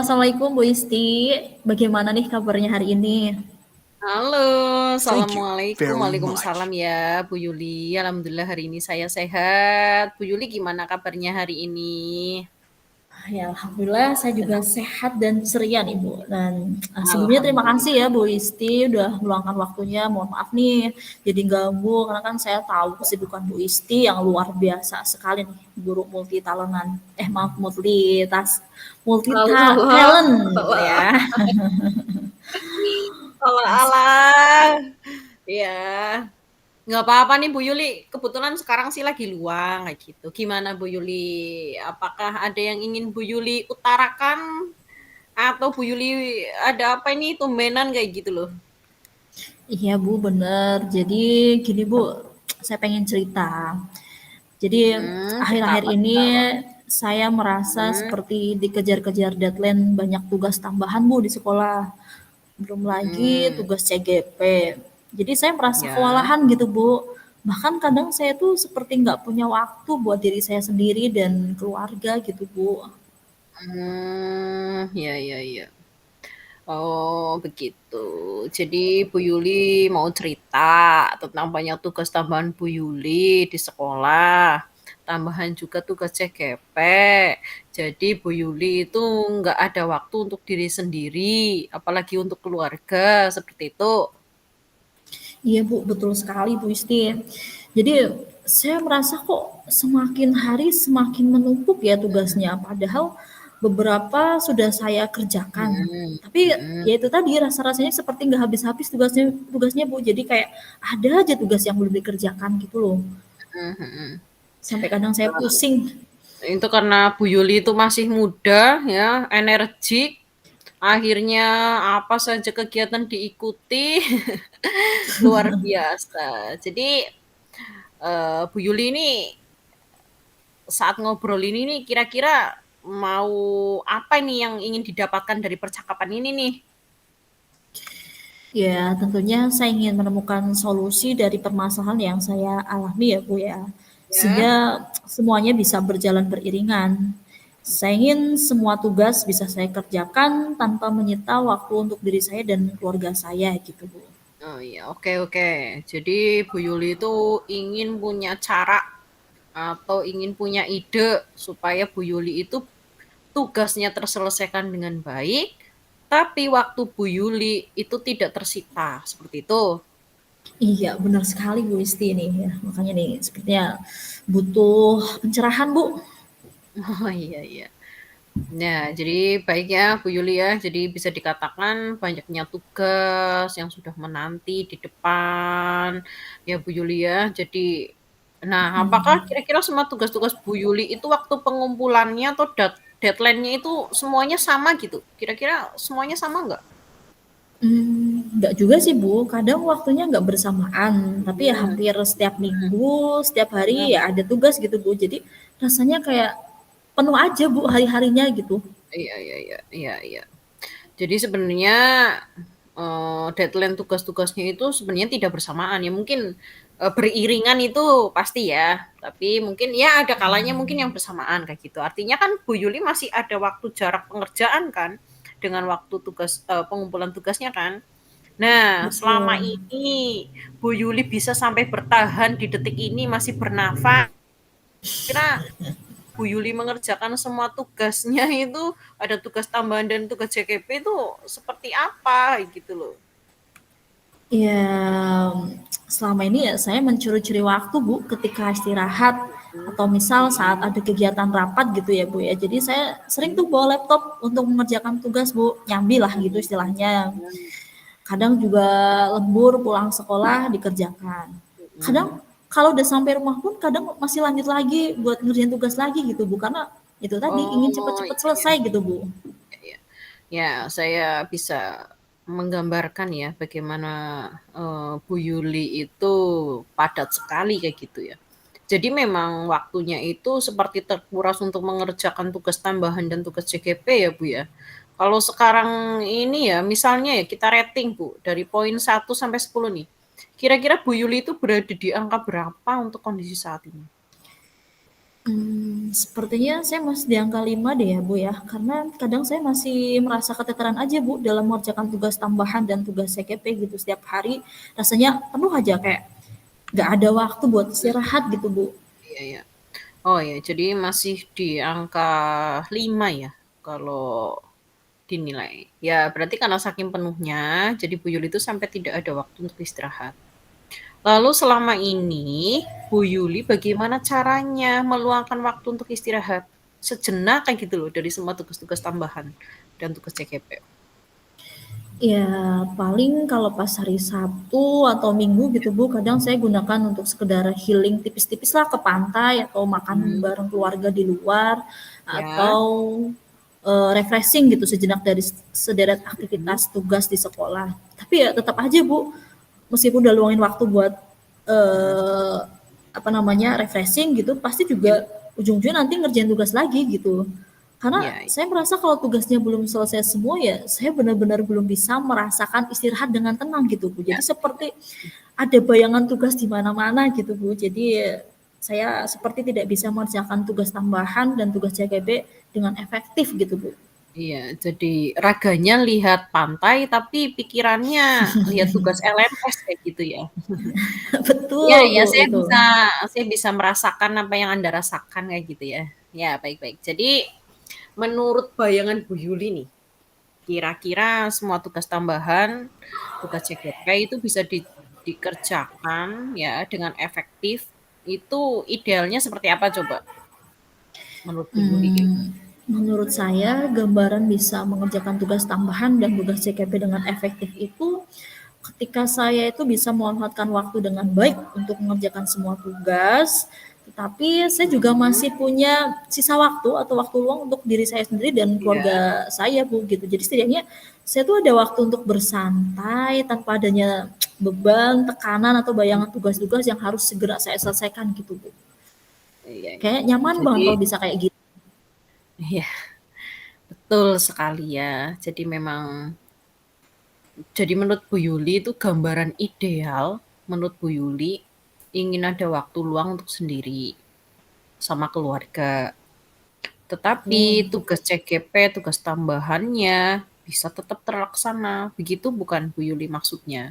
Assalamualaikum Bu Isti. Bagaimana nih kabarnya hari ini? Halo, Thank you Assalamualaikum. very Waalaikumsalam much. ya, Bu Yuli. Alhamdulillah hari ini saya sehat. Bu Yuli gimana kabarnya hari ini? Ya, Alhamdulillah saya juga sehat dan ceria nih Bu. Dan sebelumnya terima kasih ya Alhamdulillah. Bu Isti udah meluangkan waktunya. Mohon maaf nih jadi ganggu karena kan saya tahu kesibukan Bu Isti yang luar biasa sekali nih. Guru multi talentan. Maaf multi Allah, Allah, talent Allah, ya. Allah, Allah. Ya, nggak apa-apa nih Bu Yuli. Kebetulan sekarang sih lagi luang kayak gitu. Gimana Bu Yuli? Apakah ada yang ingin Bu Yuli utarakan? Atau Bu Yuli ada apa ini tumbenan kayak gitu loh? Iya Bu, bener. Jadi gini Bu, saya pengen cerita. Jadi Cerita akhir-akhir apa? ini Cerita apa? saya merasa Hmm, seperti dikejar-kejar deadline banyak tugas tambahan Bu di sekolah. Belum lagi hmm, tugas CGP. Jadi saya merasa ya. kewalahan gitu Bu. Bahkan kadang saya tuh seperti nggak punya waktu buat diri saya sendiri dan keluarga gitu Bu. Ya, ya, ya. Oh, begitu. Jadi Bu Yuli mau cerita tentang banyak tugas tambahan Bu Yuli di sekolah. Tambahan juga tugas CGP. Jadi Bu Yuli itu nggak ada waktu untuk diri sendiri, apalagi untuk keluarga, seperti itu. Iya Bu, betul sekali Bu Isti. Jadi saya merasa kok semakin hari semakin menumpuk ya tugasnya. Padahal beberapa sudah saya kerjakan. Hmm, Tapi hmm, ya itu tadi rasa-rasanya seperti nggak habis-habis tugasnya tugasnya Bu. Jadi kayak ada aja tugas yang belum dikerjakan gitu loh. hmm, hmm. Sampai kadang saya pusing. Itu karena Bu Yuli itu masih muda, ya, energik. Akhirnya apa saja kegiatan diikuti, luar biasa. Jadi Bu Yuli ini saat ngobrol ini nih kira-kira mau apa nih yang ingin didapatkan dari percakapan ini nih? Ya, tentunya saya ingin menemukan solusi dari permasalahan yang saya alami ya, Bu ya. Sehingga Ya. semuanya bisa berjalan beriringan. Saya ingin semua tugas bisa saya kerjakan tanpa menyita waktu untuk diri saya dan keluarga saya gitu, Bu. Oh iya, oke oke. Jadi Bu Yuli itu ingin punya cara atau ingin punya ide supaya Bu Yuli itu tugasnya terselesaikan dengan baik, tapi waktu Bu Yuli itu tidak tersita, seperti itu. Iya, benar sekali Bu Isti ini ya. Makanya nih sepertinya butuh pencerahan, Bu. Oh iya iya. Nah, jadi baiknya Bu Yuli ya, jadi bisa dikatakan banyaknya tugas yang sudah menanti di depan, ya Bu Yuli ya. Jadi, nah apakah kira-kira semua tugas-tugas Bu Yuli itu waktu pengumpulannya atau deadline-nya itu semuanya sama gitu? Kira-kira semuanya sama nggak? Enggak juga sih, Bu. Kadang waktunya nggak bersamaan, tapi ya Hmm, hampir setiap hmm, minggu, setiap hari hmm. ya ada tugas gitu, Bu. Jadi rasanya kayak penuh aja, Bu, hari-harinya gitu. Iya iya iya iya iya. Jadi sebenarnya deadline tugas-tugasnya itu sebenarnya tidak bersamaan ya, mungkin, beriringan itu pasti ya, tapi mungkin ya ada kalanya mungkin yang bersamaan kayak gitu. Artinya kan Bu Yuli masih ada waktu jarak pengerjaan kan, dengan waktu pengumpulan tugasnya kan. Nah, selama Betul. ini Bu Yuli bisa sampai bertahan di detik ini masih bernafas, kira Bu Yuli mengerjakan semua tugasnya itu, ada tugas tambahan dan tugas JKP itu seperti apa gitu loh. Ya, selama ini ya saya mencuri-curi waktu, Bu, ketika istirahat Mhm, atau misal saat mhm, ada kegiatan rapat gitu ya, Bu ya. Jadi saya sering tuh bawa laptop untuk mengerjakan tugas, Bu, nyambi lah gitu mhm, istilahnya. mhm, Kadang juga lembur pulang sekolah dikerjakan. Kadang mhm. kalau udah sampai rumah pun kadang masih lanjut lagi buat ngerjain tugas lagi gitu Bu, karena itu tadi ingin Oh, cepet-cepet iya iya selesai gitu Bu. iya. Ya, saya bisa menggambarkan ya bagaimana, Bu Yuli itu padat sekali kayak gitu ya. Jadi memang waktunya itu seperti terkuras untuk mengerjakan tugas tambahan dan tugas CGP ya, Bu, ya. Kalau sekarang ini ya, misalnya ya kita rating, Bu, dari poin 1 sampai 10 nih. Kira-kira Bu Yuli itu berada di angka berapa untuk kondisi saat ini? Sepertinya saya masih di angka 5 deh ya, Bu, ya. Karena kadang saya masih merasa keteteran aja, Bu, dalam mengerjakan tugas tambahan dan tugas CKP gitu. Setiap hari rasanya penuh aja, kayak nggak ada waktu buat Mhm, istirahat gitu, Bu. iya iya. Oh ya, jadi masih di angka 5 ya, kalau dinilai. Ya berarti karena saking penuhnya, jadi Bu Yuli itu sampai tidak ada waktu untuk istirahat. Lalu selama ini, Bu Yuli bagaimana caranya meluangkan waktu untuk istirahat? Sejenak kayak gitu loh, dari semua tugas-tugas tambahan dan tugas CGP. Ya, paling kalau pas hari Sabtu atau Minggu gitu, Bu, kadang saya gunakan untuk sekedar healing tipis-tipis lah ke pantai atau makan Mhm, bareng keluarga di luar ya, atau refreshing gitu sejenak dari sederet mhm, aktivitas tugas di sekolah. Tapi ya tetap aja, Bu, meskipun udah luangin waktu buat mhm, eh, apa namanya refreshing gitu, pasti iya, juga ujung-ujungnya nanti ngerjain tugas lagi gitu. Karena iya, saya merasa kalau tugasnya belum selesai semua ya saya benar-benar belum bisa merasakan istirahat dengan tenang gitu, Bu. iya, Jadi seperti ada bayangan tugas di mana-mana gitu, Bu. Jadi saya seperti tidak bisa mengerjakan tugas tambahan dan tugas JKB dengan efektif gitu, Bu. iya. Jadi raganya lihat pantai, tapi pikirannya lihat tugas LMS kayak gitu ya. Iya Betul, ya, Bu, itu. saya bisa merasakan apa yang Anda rasakan kayak gitu ya. Ya, baik-baik. Jadi menurut bayangan Bu Yuli nih, kira-kira semua tugas tambahan, tugas CGP itu bisa dikerjakan ya dengan efektif, itu idealnya seperti apa coba menurut Bu Yuli kayak gitu? Menurut saya gambaran bisa mengerjakan tugas tambahan dan tugas CKP dengan efektif itu ketika saya itu bisa memanfaatkan waktu dengan baik untuk mengerjakan semua tugas, tetapi saya juga Mhm, masih punya sisa waktu atau waktu luang untuk diri saya sendiri dan iya, keluarga saya, Bu, gitu. Jadi setidaknya saya tuh ada waktu untuk bersantai tanpa adanya beban, tekanan, atau bayangan mhm, tugas-tugas yang harus segera saya selesaikan gitu, Bu. iya iya. Kayak nyaman Jadi banget kalau bisa kayak gitu. iya, betul sekali ya. Jadi menurut Bu Yuli itu gambaran ideal menurut Bu Yuli ingin ada waktu luang untuk sendiri sama keluarga. Tetapi Betul. tugas CGP, tugas tambahannya bisa tetap terlaksana. Begitu bukan Bu Yuli maksudnya?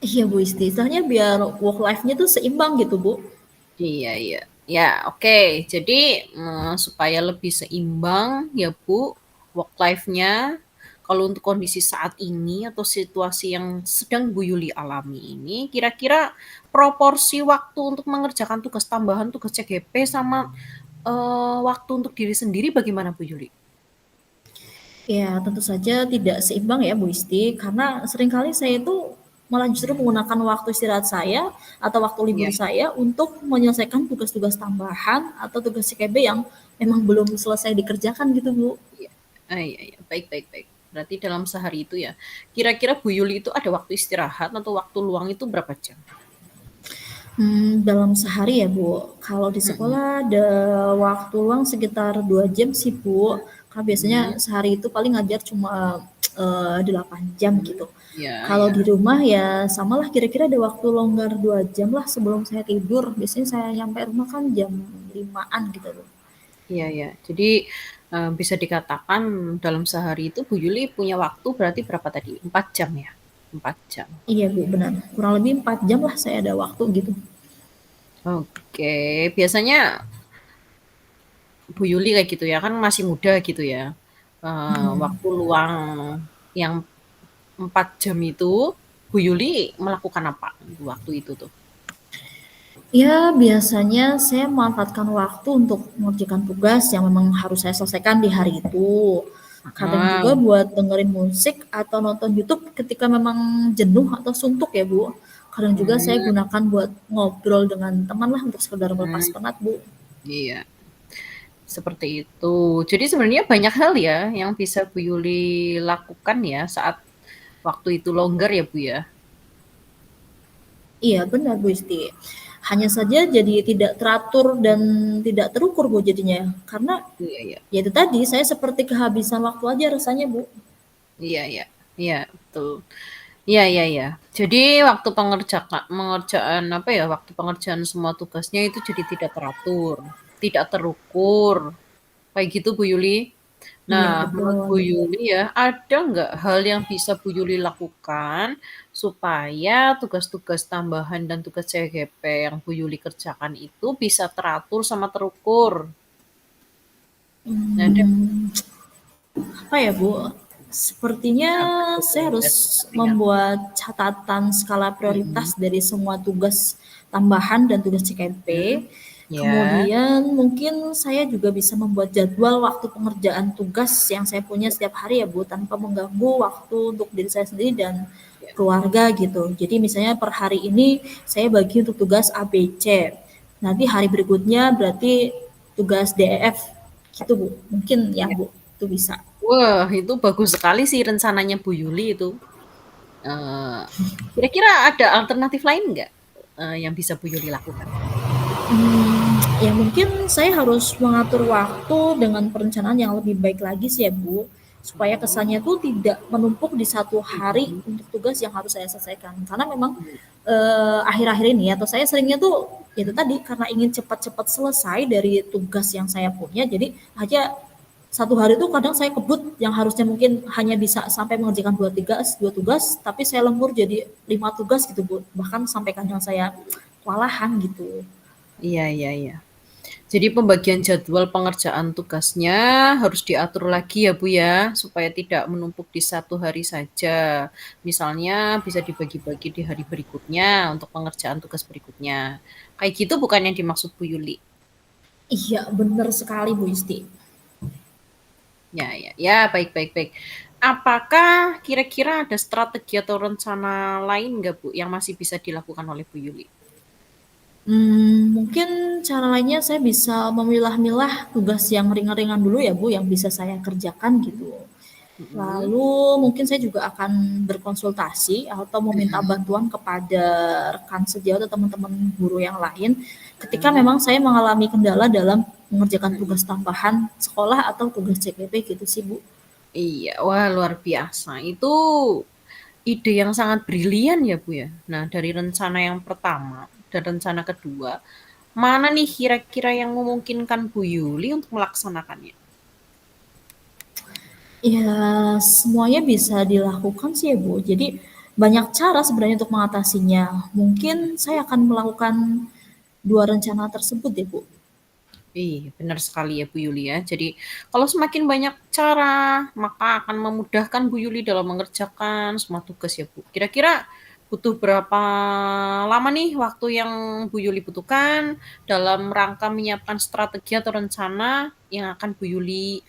Iya, Bu Isti, istilahnya biar work life-nya tuh seimbang gitu, Bu. Iya, iya. Ya, oke. Jadi supaya lebih seimbang ya Bu, work life-nya kalau untuk kondisi saat ini atau situasi yang sedang Bu Yuli alami ini, kira-kira proporsi waktu untuk mengerjakan tugas tambahan, tugas CGP sama waktu untuk diri sendiri bagaimana Bu Yuli? Ya, tentu saja tidak seimbang ya, Bu Isti, karena seringkali saya itu malah justru menggunakan waktu istirahat saya atau waktu libur Iya, saya untuk menyelesaikan tugas-tugas tambahan atau tugas CKB yang memang belum selesai dikerjakan gitu, Bu. iya. Iya, iya. Baik, baik, baik. Berarti dalam sehari itu ya. Kira-kira Bu Yuli itu ada waktu istirahat atau waktu luang itu berapa jam? Dalam sehari ya, Bu. Kalau di Mhm, sekolah ada waktu luang sekitar 2 jam sih, Bu. Karena biasanya mhm, sehari itu paling ngajar cuma 8 jam mhm. gitu. Iya, Kalau iya. di rumah ya samalah kira-kira ada waktu longgar 2 jam lah sebelum saya tidur. Biasanya saya nyampe rumah kan jam 5-an gitu, Bu. Iya, iya. Jadi, bisa dikatakan dalam sehari itu Bu Yuli punya waktu berarti berapa tadi? 4 jam ya? 4 jam. Iya, Bu, benar. Kurang lebih 4 jam lah saya ada waktu gitu. Oke, biasanya Bu Yuli kayak gitu ya, kan masih muda gitu ya, waktu luang yang 4 jam itu, Bu Yuli melakukan apa di waktu itu tuh? Ya, biasanya saya memanfaatkan waktu untuk mengerjakan tugas yang memang harus saya selesaikan di hari itu. Kadang juga Heeh, buat dengerin musik atau nonton YouTube ketika memang jenuh atau suntuk ya, Bu. Kadang juga saya mmm, gunakan buat ngobrol dengan teman lah untuk sekedar melepas mhm, penat, Bu. iya, seperti itu. Jadi sebenarnya banyak hal ya yang bisa Bu Yuli lakukan ya saat waktu itu longgar ya, Bu, ya? Iya, benar, Bu Isti. Hanya saja jadi tidak teratur dan tidak terukur, Bu, jadinya. Karena Iya, iya. ya itu tadi, saya seperti kehabisan waktu aja rasanya, Bu. Iya, iya. Iya, betul. Iya, iya, iya. Jadi waktu pengerjaan apa ya, waktu pengerjaan semua tugasnya itu jadi tidak teratur. tidak terukur. Kayak gitu Bu Yuli. Iya Nah, menurut betul. Bu Yuli ya, ada nggak hal yang bisa Bu Yuli lakukan supaya tugas-tugas tambahan dan tugas CGP yang Bu Yuli kerjakan itu bisa teratur sama terukur? Ada Mmm, apa ya Bu, sepertinya apa tuh saya harus dari kepentingan? membuat catatan skala Mhm, prioritas dari semua tugas tambahan dan tugas CKP. mhm. Ya, Kemudian mungkin saya juga bisa membuat jadwal waktu pengerjaan tugas yang saya punya setiap hari ya Bu, tanpa mengganggu waktu untuk diri saya sendiri dan ya. keluarga gitu. Jadi misalnya per hari ini saya bagi untuk tugas A, B, C. Nanti hari berikutnya berarti tugas D, E, F gitu Bu. Mungkin ya Iya. Bu, itu bisa. Wah, itu bagus sekali sih rencananya Bu Yuli itu. Eee, Kira-kira ada alternatif lain nggak, yang bisa Bu Yuli lakukan? Ya mungkin saya harus mengatur waktu dengan perencanaan yang lebih baik lagi sih ya Bu, supaya kesannya tuh tidak menumpuk di satu hari Mhm, untuk tugas yang harus saya selesaikan. Karena memang, mhm, akhir-akhir ini atau saya seringnya tuh itu tadi, karena ingin cepat-cepat selesai dari tugas yang saya punya, jadi aja satu hari tuh kadang saya kebut yang harusnya mungkin hanya bisa sampai mengerjakan 2 tugas, tapi saya lembur jadi 5 tugas gitu Bu, bahkan sampai kadang saya kewalahan gitu. iya, iya, iya. Jadi pembagian jadwal pengerjaan tugasnya harus diatur lagi ya Bu ya, supaya tidak menumpuk di satu hari saja. Misalnya bisa dibagi-bagi di hari berikutnya untuk pengerjaan tugas berikutnya. Kayak gitu bukan yang dimaksud Bu Yuli? Iya, bener sekali Bu Isti. Ya, ya, ya, baik, baik, baik. Apakah kira-kira ada strategi atau rencana lain nggak Bu yang masih bisa dilakukan oleh Bu Yuli? Mungkin cara lainnya saya bisa memilah-milah tugas yang ringan-ringan dulu ya Bu, yang bisa saya kerjakan gitu. Mhm, Lalu mungkin saya juga akan berkonsultasi atau meminta mhm, bantuan kepada rekan sejawat atau teman-teman guru yang lain ketika mhm, memang saya mengalami kendala dalam mengerjakan mhm. tugas tambahan sekolah atau tugas CPP gitu sih Bu. Iya, wah luar biasa. Itu ide yang sangat brilian ya, Bu, ya. Nah, dari rencana yang pertama dan rencana kedua, mana nih kira-kira yang memungkinkan Bu Yuli untuk melaksanakannya? Ya, semuanya bisa dilakukan sih ya Bu. Jadi banyak cara sebenarnya untuk mengatasinya. Mungkin saya akan melakukan 2 rencana tersebut ya Bu. Ih, benar sekali ya Bu Yuli ya. Jadi, kalau semakin banyak cara, maka akan memudahkan Bu Yuli dalam mengerjakan semua tugas ya Bu. Kira-kira butuh berapa lama nih waktu yang Bu Yuli butuhkan dalam rangka menyiapkan strategi atau rencana yang akan Bu Yuli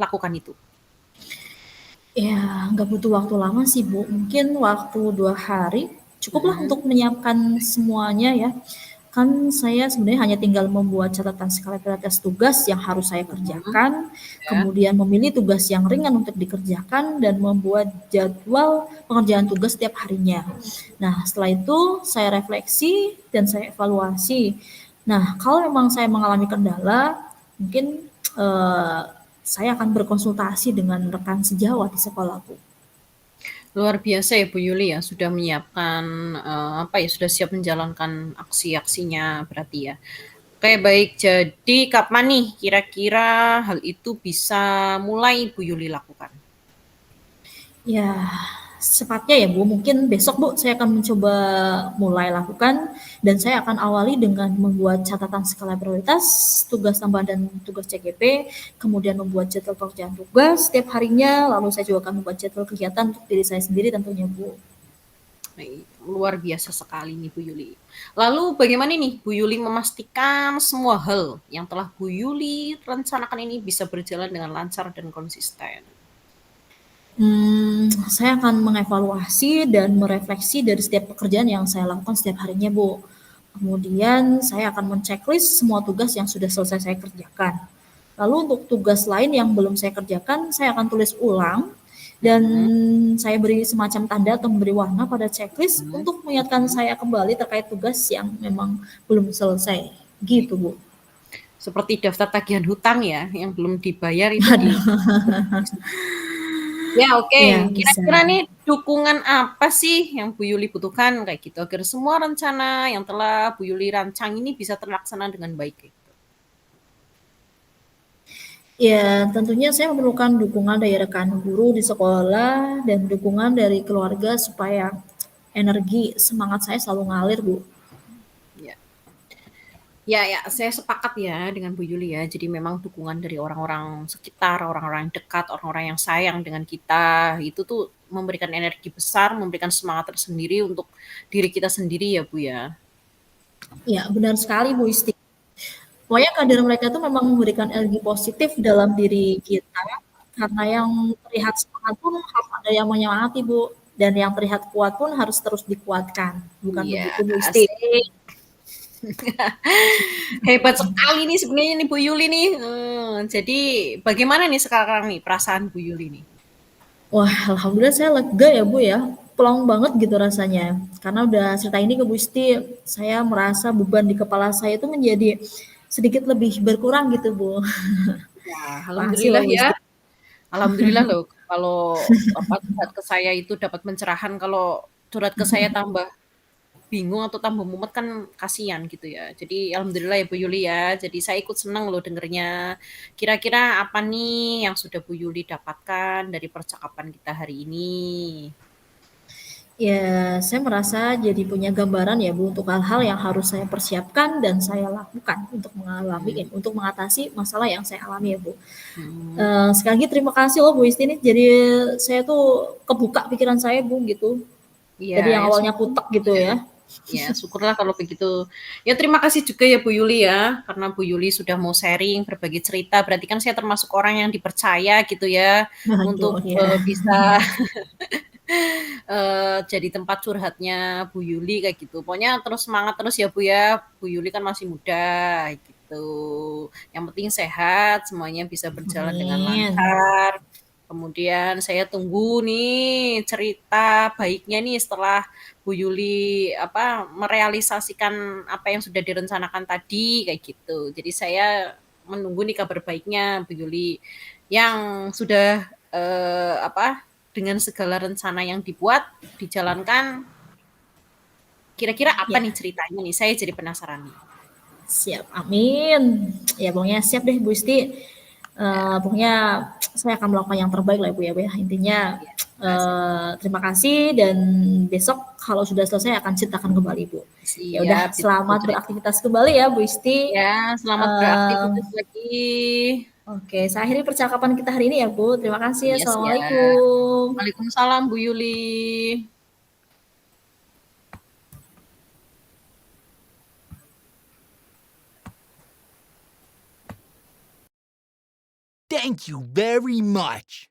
lakukan itu? Ya, nggak butuh waktu lama sih Bu. Mungkin waktu 2 hari cukuplah untuk Mhm, menyiapkan semuanya ya. Kan saya sebenarnya hanya tinggal membuat catatan skala prioritas tugas yang harus saya mhm, kerjakan, ya. kemudian memilih tugas yang ringan untuk dikerjakan dan membuat jadwal pengerjaan tugas setiap harinya. Nah, setelah itu saya refleksi dan saya evaluasi. Nah, kalau memang saya mengalami kendala, mungkin eh, saya akan berkonsultasi dengan rekan sejawat di sekolahku. Luar biasa ya Bu Yuli ya, sudah menyiapkan, apa ya, sudah siap menjalankan aksi-aksinya berarti ya. Oke baik, jadi kapan nih kira-kira hal itu bisa mulai Bu Yuli lakukan? Ya, sepatnya ya Bu, mungkin besok Bu saya akan mencoba mulai lakukan dan saya akan awali dengan membuat catatan skala prioritas, tugas tambahan dan tugas CGP, kemudian membuat jadwal pekerjaan tugas setiap harinya, lalu saya juga akan membuat jadwal kegiatan untuk diri saya sendiri tentunya Bu. Baik, luar biasa sekali nih Bu Yuli. Lalu bagaimana nih Bu Yuli memastikan semua hal yang telah Bu Yuli rencanakan ini bisa berjalan dengan lancar dan konsisten? Saya akan mengevaluasi dan merefleksi dari setiap pekerjaan yang saya lakukan setiap harinya, Bu. Kemudian saya akan men-checklist semua tugas yang sudah selesai saya kerjakan. Lalu untuk tugas lain yang belum saya kerjakan, saya akan tulis ulang dan Mhm, saya beri semacam tanda atau memberi warna pada checklist mhm, untuk mengingatkan mhm. saya kembali terkait tugas yang memang belum selesai. Gitu, Bu. Seperti daftar tagihan hutang ya, yang belum dibayar itu di Aduh, ya oke, ya bisa. kira-kira nih dukungan apa sih yang Bu Yuli butuhkan kayak gitu, agar semua rencana yang telah Bu Yuli rancang ini bisa terlaksana dengan baik gitu? Ya, tentunya saya memerlukan dukungan dari rekan guru di sekolah dan dukungan dari keluarga supaya energi semangat saya selalu ngalir, Bu. Ya. Ya, ya, saya sepakat ya dengan Bu Yuli ya. Jadi memang dukungan dari orang-orang sekitar, orang-orang yang dekat, orang-orang yang sayang dengan kita, itu tuh memberikan energi besar, memberikan semangat tersendiri untuk diri kita sendiri ya, Bu ya. Ya, benar sekali Bu Isti. Pokoknya kader mereka tuh memang memberikan energi positif dalam diri kita, karena yang terlihat semangat pun harus ada yang menyemangati Bu, dan yang terlihat kuat pun harus terus dikuatkan. Bukan Iya, begitu Bu Isti? asik. Hebat sekali nih sebenarnya nih Bu Yuli nih. Jadi bagaimana nih sekarang nih perasaan Bu Yuli nih? Wah, alhamdulillah saya lega ya Bu ya, plong banget gitu rasanya. Karena udah cerita ini ke Bu Isti, saya merasa beban di kepala saya itu menjadi sedikit lebih berkurang gitu Bu. Ya, Makasih alhamdulillah loh Bu ya. Isti. Alhamdulillah loh kalau apa curhat ke saya itu dapat pencerahan, kalau curhat ke saya tambah bingung atau tambah mumet kan kasihan gitu ya. Jadi alhamdulillah ya Bu Yuli ya. Jadi saya ikut senang loh dengernya. Kira-kira apa nih yang sudah Bu Yuli dapatkan dari percakapan kita hari ini? Ya, saya merasa jadi punya gambaran ya Bu untuk hal-hal yang harus saya persiapkan dan saya lakukan Hmm. untuk mengatasi masalah yang saya alami ya Bu. Hmm. Sekali lagi terima kasih loh Bu Isti nih, jadi saya tuh kebuka pikiran saya Bu gitu. Iya, Dari yang ya awalnya syukur. kutek gitu Iya. ya. Ya, syukurlah kalau begitu. Ya, terima kasih juga ya Bu Yuli ya, karena Bu Yuli sudah mau sharing, berbagi cerita. Berarti kan saya termasuk orang yang dipercaya gitu ya, untuk Waduh ya. bisa jadi tempat curhatnya Bu Yuli kayak gitu. Pokoknya terus semangat terus ya Bu ya. Bu Yuli kan masih muda gitu. Yang penting sehat, semuanya bisa berjalan dengan Amin. lancar. Kemudian saya tunggu nih cerita baiknya nih setelah Bu Yuli apa merealisasikan apa yang sudah direncanakan tadi kayak gitu. Jadi saya menunggu nih kabar baiknya Bu Yuli yang sudah apa dengan segala rencana yang dibuat, dijalankan, kira-kira apa nih Ya, ceritanya nih? Saya jadi penasaran nih. siap. Amin. Ya pokoknya siap deh Bu Isti. Ya, Pokoknya saya akan melakukan yang terbaik lah Bu ya Bu ya. Intinya ya, asik. terima kasih dan besok kalau sudah selesai akan ceritakan kembali Bu. Ya udah, Siap, ditunggu selamat cerita. beraktivitas kembali ya Bu Isti. Ya, selamat Eh, beraktivitas lagi. oke, saya akhiri percakapan kita hari ini ya Bu. Terima kasih. Iya, siap. Assalamualaikum. Waalaikumsalam Bu Yuli. Thank you very much.